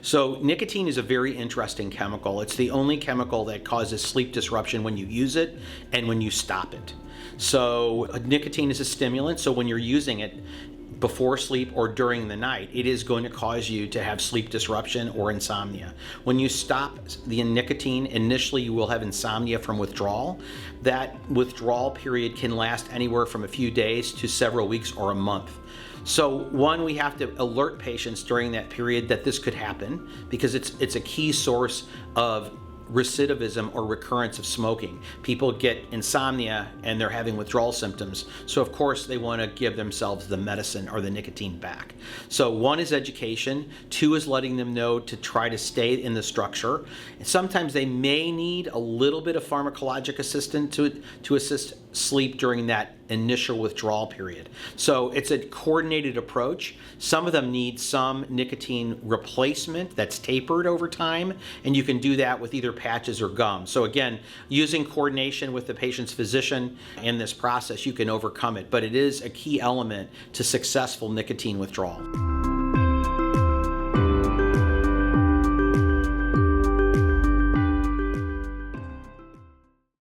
So nicotine is a very interesting chemical. It's the only chemical that causes sleep disruption when you use it and when you stop it. So nicotine is a stimulant, so when you're using it before sleep or during the night, it is going to cause you to have sleep disruption or insomnia. When you stop the nicotine, initially you will have insomnia from withdrawal. That withdrawal period can last anywhere from a few days to several weeks or a month. So one, we have to alert patients during that period that this could happen because it's a key source of recidivism or recurrence of smoking. People get insomnia and they're having withdrawal symptoms. So of course they want to give themselves the medicine or the nicotine back. So one is education, two is letting them know to try to stay in the structure. And sometimes they may need a little bit of pharmacologic assistance to assist sleep during that initial withdrawal period. So it's a coordinated approach. Some of them need some nicotine replacement that's tapered over time, and you can do that with either patches or gum. So again, using coordination with the patient's physician in this process, you can overcome it, but it is a key element to successful nicotine withdrawal.